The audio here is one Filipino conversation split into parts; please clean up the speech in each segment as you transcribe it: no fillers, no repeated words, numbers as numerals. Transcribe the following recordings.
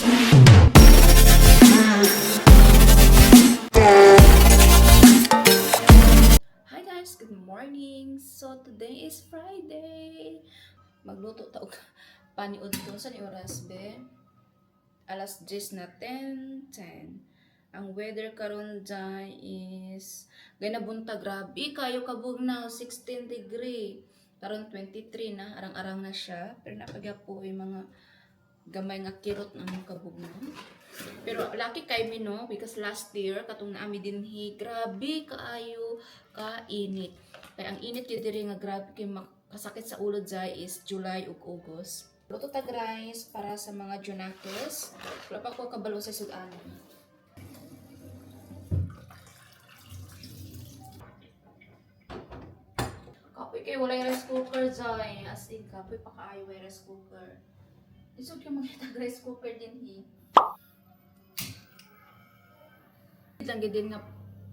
Hi guys, good morning. So today is Friday. Magluto ta og paniud ko sa ni oras be. Alas 10 na 10:10. Ang weather karon dyan is ganabunta grabe kayo kabugnaw 16 degree. Karon 23 na, arang-arang na siya. Pero napagyapo yung mga gamay nga kirot ng kabugnaw. Pero lucky kay mi no because last year katong naami dinhi grabe kaayo kainit. Kay ang init gyud diri nga grabe kay makasakit sa ulo jay is July ug August. Luto tag rice para sa mga junakis. Wala pa ko kabalo sa sudanan. Kapoy kay walay rice cooker jay. As in kapoy pa kaayo way rice cooker. Isod kay magitag rice cooker dinhi. Lang din nga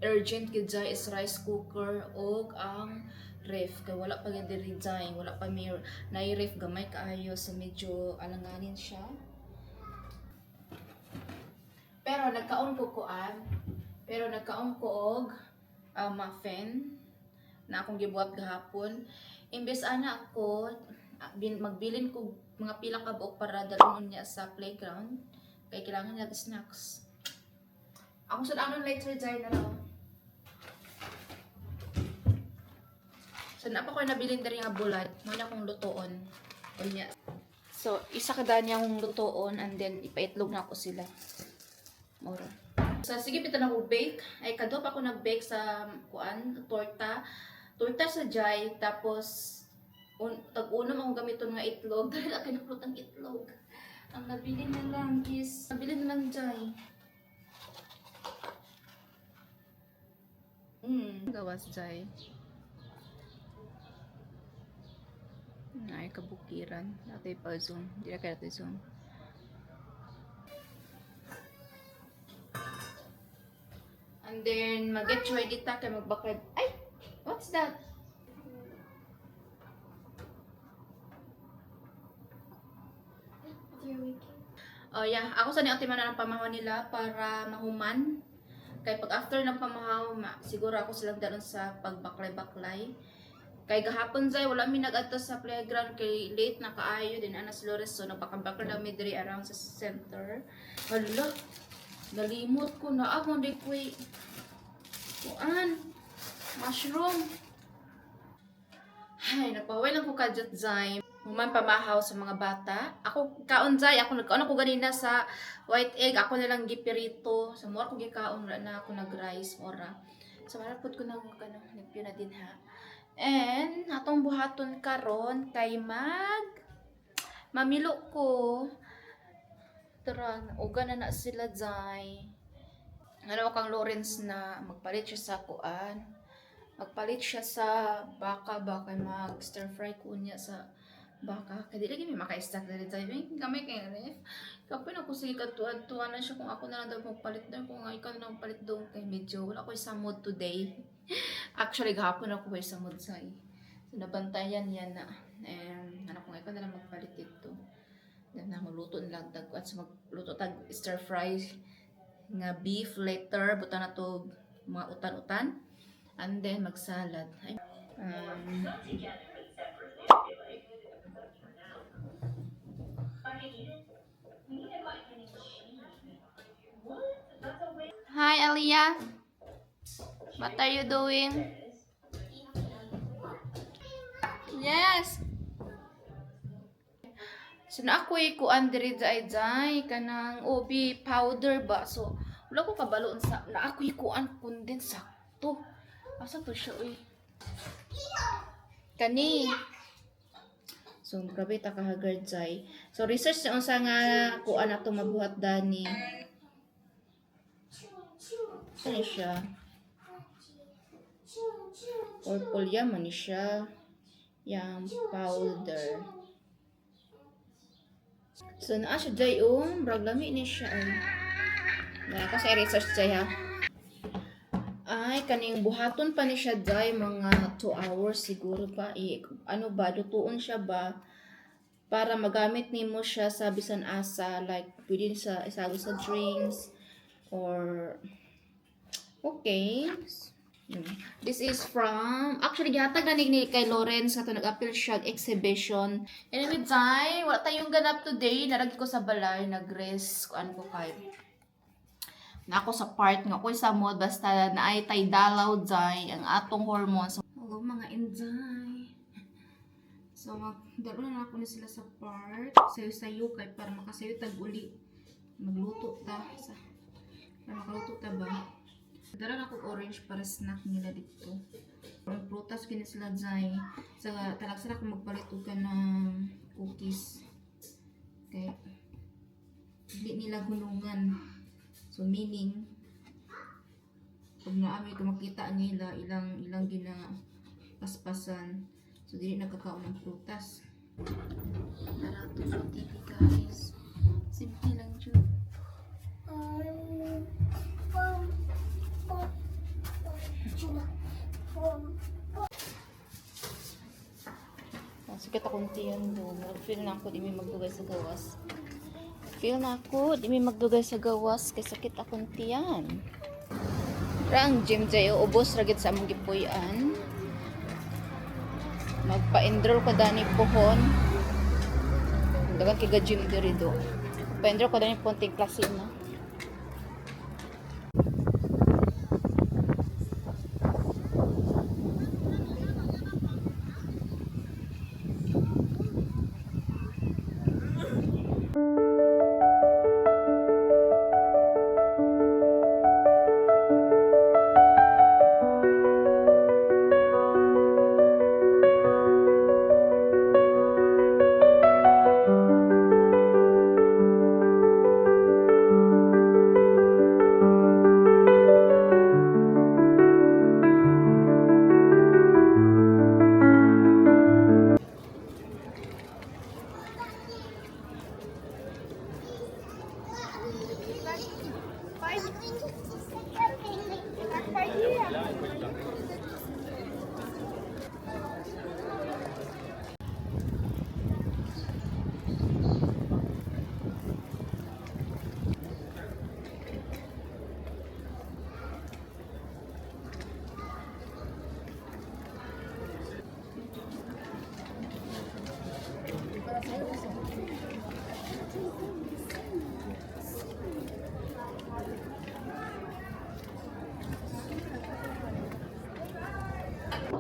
urgent gid jay is rice cooker og ang ref kay wala pa gid diri jay, wala pa may ref gamay kaayo so medyo alanganin siya. Pero nagkaon ko og muffin na akong gibuhat gahapon. Imbes ana ako magbilin ko mga pila ka buok para dalon niya sa playground kay kailangan niya snacks. Ako sa anon later dyan na lang. So, napa ko nabilin dari nga bulat. Mana akong lutoon. Kanya. So, isa kada niya akong lutoon and then ipaitlog na ako sila. Mora. So, sige pito na ako bake. Ay, kado pa ako nag-bake sa torta. Torta sa jay. Tapos, tag-unom akong gamiton nga itlog. Dahil akin nakulot ang itlog. Ang nabilin na lang is, nabilin na lang jay. Gawas jay. Ay kabukiran. Nato pa zoom. Di na kaya zoom. And then mag-get ready ta kay magbakad. Ay, what's that? Oh yeah, ako sa ni ate man ang pamahon nila para mahuman. Kay pag after ng pamahaw, siguro ako silang dalon sa pagbaklay-baklay. Kay gahapon zay wala mi nag-adto sa playground kay late na kaayo din anas Flores so nagpakabakla na mi diri around sa center. Hala, nalimot ko na ako di ko kuan mushroom. Ay, napaway lang ko kadjat zay. Human pamahaw sa mga bata. Ako kaon jay, ako nagkaon ako ganina sa white egg, ako na lang gipirito. Sa mura ko gikaon wala na ako nag-rice mura. So marapod ko nang nagpyo na din ha. And atong buhaton karon kay mamilo ko. Tara, uga na sila jay. Ano kang Lawrence na magpalit siya sa kuan. Magpalit siya sa baka mag stir fry ko niya sa baka. Kaya di lagi may maka-stack na rin tayo. Kamay kay ref. Kapag na ko sige katuan na siya kung ako na lang daw magpalit doon. Kung ikaw na lang magpalit doon kay medyo wala ko sa mood today. Actually gahapon ako ko sa mood say. So nabantayan yan na. And ano kung ikaw na lang magpalit dito. Then na magluto na lang tag at magluto tag stir fry nga beef later. Buta na to mga utan-utan. And then magsalad. Hi Aliyah. What are you doing? Yes. So na ako kuan diri jay kanang ubi powder ba. So wala ko kabaloon sa na ako kuan kunden sakto. Asa to siya uy? Kani. So grabe ta kahagard jay. So research sa unsa nga kuan ato mabuhat dani. Ano siya? Purple yaman ni siya. Yang powder. So naa siya jay brag lami ni siya. Wala ko sa research jay ha. Ay, kaning buhaton pa ni siya day mga 2 hours siguro pa. Ano ba, lutuon siya ba? para magamit nimo siya sa bisan asa, like pwede sa isagol sa drinks or okay. This is from, actually, gihatag na ni kay Lawrence nga to nag-appeal siya exhibition. Anyway, Zay, wala tayong ganap today. Naragi ko sa balay, nag-rest, kuan ko kay. Na ako sa part nga ko sa mod, basta naay tay dalaw, Zay, ang atong hormones. Hello, mga enjoy. So, magdalo na ako na sila sa part. Sayo-sayo kay para makasayo tag uli. Magluto ta. Para makaluto ta ba? Dala na ako orange para snack nila dito. Ang prutas kini sila dyan. Sa talaksan ako magpalit ka ng cookies. Okay. Hindi nila gulungan. So meaning, pag naami ko makita nila ilang ginapaspasan. So dili nagkakaon ng prutas. Narato sa TV guys. Simple lang dyan. Sakit akong tiyan do. Feel na ako di may magdugay sa gawas. Feel na ako di may magdugay sa gawas kay sakit akong tiyan. Rang gym jayo ubos ragit sa among gipuy-an. Magpa-enroll ko dani pohon. Dagan kay gym diri do. Pa-enroll ko dani ponting klase na.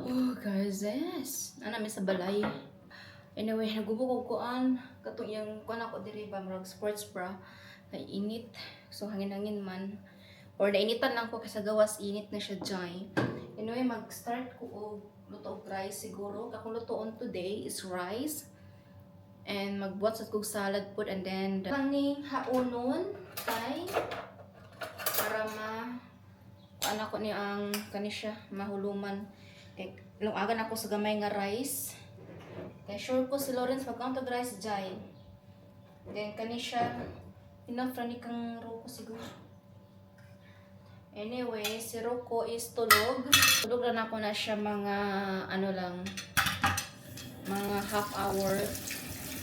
Oh guys, yes. Namin sa balay. Anyway, nagubog ko an katong yung kuan ako diri ba marag sports bra. Kay init. So hangin-hangin man. Or nainitan lang ko kasi gawas init na siya dyan. Anyway, mag-start ko og luto og rice siguro. Kakong lutoon today is rice. And magbuhat sa kog salad food and then kani haunon kay para ano ko ni ang kani siya mahuluman. Kay lungagan ako sa gamay nga rice. Kay sure ko si Lawrence magkaunt og rice dyan. Then kani siya enough ra ni kang roko siguro. Anyway, si Roko is tulog. Tulog na ako na siya mga ano lang mga half hour.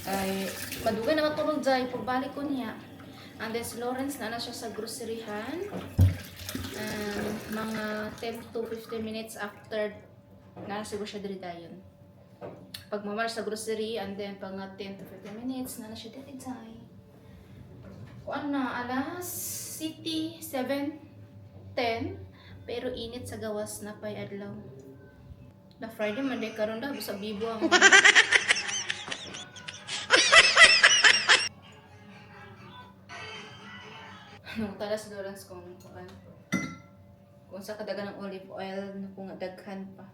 Ay madugay na matulog dyan pagbalik ko niya. And then si Lawrence na siya sa groceryhan. Mga 10 to 15 minutes after siguro siya diri dayon. Pag mamar sa grocery and then pang 10 to 15 minutes na siya diri dyan. Kuan na alas City 7:10 pero init sa gawas na pay adlaw. Na Friday man day karon da sa bibo ang nung talas Lawrence kung sa kadagan ng olive oil na kung daghan pa.